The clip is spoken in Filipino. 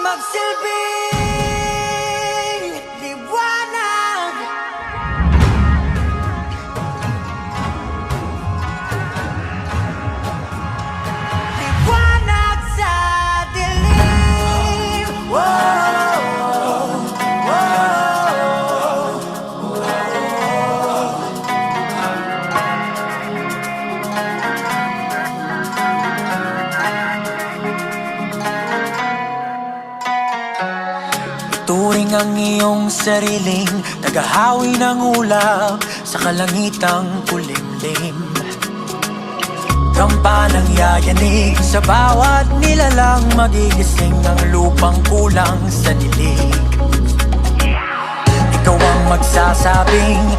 magsilbing liwanag. Liwanag sa dilim. Turing ang iyong sariling tagahawi ng ulap sa kalangitang kulimlim. Kampanang yayanig sa bawat nilalang, magigising ang lupang kulang sa dilig. Ikaw ang magsasabing